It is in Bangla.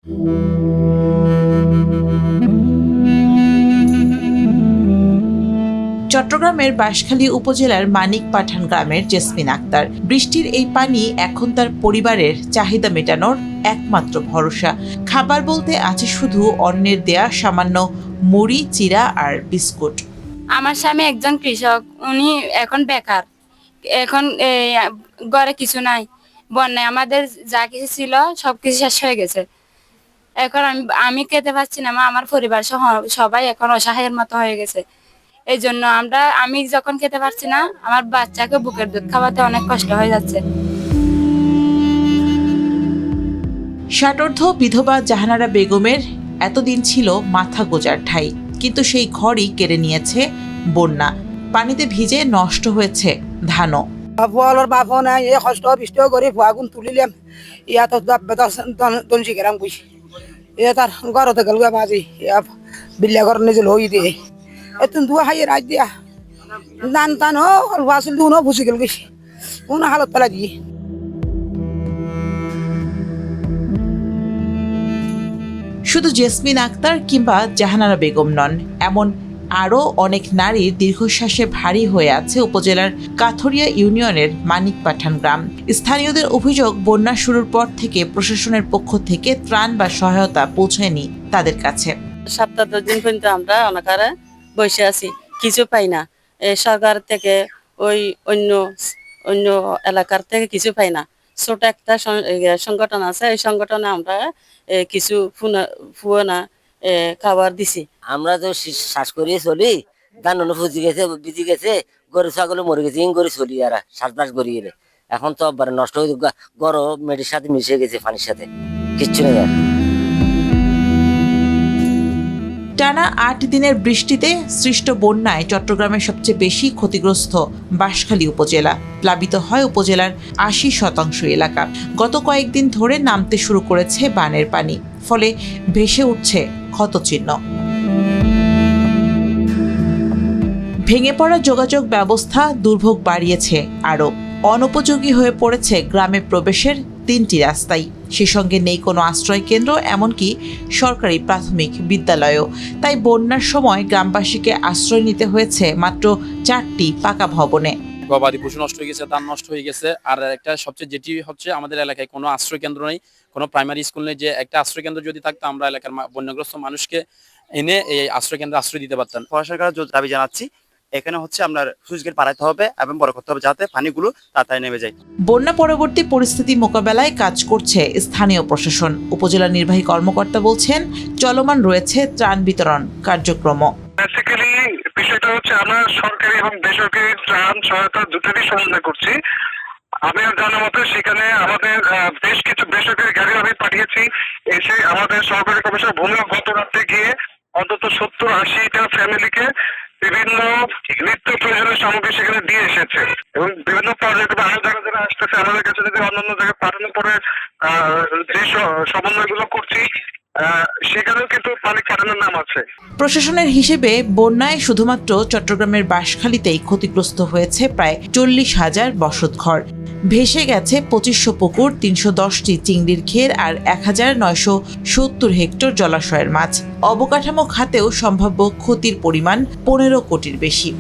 চট্টগ্রামের বাঁশখালী উপজেলার মানিক পাঠান গ্রামের জেসমিন আক্তার। বৃষ্টির এই পানি এখন তার পরিবারের চাহিদা মেটানোর একমাত্র ভরসা। খাবার বলতে আছে শুধু অন্যের দেয়া সামান্য মুড়ি, চিড়া আর বিস্কুট। আমার স্বামী একজন কৃষক, উনি এখন বেকার। এখন ঘরে কিছু নাই, বন্যায় আমাদের যা কিছু ছিল সবকিছু শেষ হয়ে গেছে। এখন আমি খেতে পাচ্ছি না, আমার পরিবার সহ সবাই এখন অসহায়ের মতো হয়ে গেছে। এই জন্য আমি যখন খেতে পারছি না, আমার বাচ্চাকে বুকের দুধ খাওয়াতে অনেক কষ্ট হয়ে যাচ্ছে। ষাটোর্ধ্ব বিধবা জাহানারা বেগমের এতদিন ছিল মাথা গোজার ঠাঁই, কিন্তু সেই ঘরই কেড়ে নিয়েছে বন্যা। পানিতে ভিজে নষ্ট হয়েছে ধানও। ফুয়ালোর বাপও নাই, এ কষ্ট বিষ্ট করে ফুয়াগুন তুলিলাম, ইয়াত দনসি গেলাম বুঝি এ তার ঘরতে গেল বাজি বিল্লা ঘর নিজে হই দিয়ে এতন দুয়া খাইয়ে রাজ দিয়া নান টান হাসিল দুনো ফুসি গেল গেছি কোন হালত পেলা দিয়ে। শুধু জেসমিন আক্তার কিংবা জাহানারা বেগম নন, এমন আরও অনেক নারীর দীর্ঘশ্বাসে ভারী হয়ে আছে উপজেলার কাথরিয়া ইউনিয়নের মানিক পাঠান গ্রাম। স্থানীয়দের অভিযোগ, বন্যা শুরুর পর থেকে প্রশাসনের পক্ষ থেকে ত্রাণ বা সহায়তা পৌঁছায়নি তাদের কাছে। 7-10 দিন পর্যন্ত আমরা অনাকারে বসে আছি, কিছু পাই না। সরকার থেকে ওই অন্য এলাকার থেকে কিছু পাই না। ছোট একটা সংগঠন আছে, এই সংগঠনে আমরা কিছু ফুয়ানা খাবার দিছি। আমরা তো শ্বাস করিয়ে চলি, ধান ফুজি গেছে, বিজি গেছে, গরু ছাগল মরে গেছে, ইং করে চলি আর শ্বাস করিয়ে গেলে। এখন তো নষ্ট হয়ে গরম মেডির সাথে মিশে গেছে, পানির সাথে কিচ্ছু নেই আর। টানা 8 দিনের বৃষ্টিতে সৃষ্ট বন্যায় চট্টগ্রামের সবচেয়ে বেশি ক্ষতিগ্রস্ত বাঁশখালী উপজেলা। প্লাবিত হয় উপজেলার 80% এলাকা। গত কয়েকদিন ধরে নামতে শুরু করেছে বানের পানি, ফলে ভেসে উঠছে ক্ষতচিহ্ন। ভেঙে পড়া যোগাযোগ ব্যবস্থা দুর্ভোগ বাড়িয়েছে আরও। অনুপযোগী হয়ে পড়েছে গ্রামে প্রবেশের 3টি রাস্তাই। সে সঙ্গে নেই কোনো আশ্রয় কেন্দ্র, এমনকি সরকারি প্রাথমিক বিদ্যালয়ও। তাই বন্যার সময় গ্রামবাসীকে আশ্রয় নিতে হয়েছে মাত্র 4টি পাকা ভবনে। গবাদি পশু নষ্ট হয়ে গেছে, ধান নষ্ট হয়ে গেছে। আর একটা সবচেয়ে যেটি হচ্ছে, আমাদের এলাকায় কোনো আশ্রয় কেন্দ্র নেই, কোনো প্রাইমারি স্কুল নেই। যে একটা আশ্রয় কেন্দ্র যদি থাকতো, আমরা এলাকার বন্যাগ্রস্ত মানুষকে এনে এই আশ্রয় কেন্দ্রে আশ্রয় দিতে পারতাম। সরকারের দাবি জানাচ্ছি, এখানে হচ্ছে আপনার সুইচ গেট বাড়াতে হবে এবং বড় করতে হবে, যাতে পানিগুলো তাড়াতাড়ি নেমে যায়। বন্যা পরবর্তী পরিস্থিতি মোকাবেলায় কাজ করছে স্থানীয় প্রশাসন। উপজেলা নির্বাহী কর্মকর্তা বলছেন, চলমান রয়েছে ত্রাণ বিতরণ কার্যক্রম। বিষয়টা হচ্ছে, আমরা সরকারি এবং বেসরকারি ত্রাণ সহায়তা দুটোরই সমন্বয় করছি। আমি জানার মতো সেখানে আমাদের বেশ কিছু বেসরকারি গাড়ি আমি পাঠিয়েছি, এসে আমাদের সরকারি কমিশনার ভূমি গত রাত্রে গিয়ে অন্তত 70-80টা ফ্যামিলিকে বিভিন্ন নিত্য প্রয়োজনীয় সামগ্রী সেখানে দিয়ে এসেছে। এবং বিভিন্ন পর্যায়ে আরো যারা আসতেছে আমাদের কাছে, যদি অন্যান্য জায়গায় পাঠানোর পরে যে সমন্বয়গুলো করছি, সেখানেও কিন্তু পানি পাঠানোর নাম আছে। প্রশাসনের হিসেবে বন্যায় শুধুমাত্র চট্টগ্রামের বাঁশখালীতেই ক্ষতিগ্রস্ত হয়েছে প্রায় 40,000 বসতঘর। ভেসে গেছে 2500 পুকুর, 310টি চিংড়ির ঘের আর 1970 হেক্টর জলাশয়ের মাছ। অবকাঠামো খাতেও সম্ভাব্য ক্ষতির পরিমাণ 15 কোটির বেশি।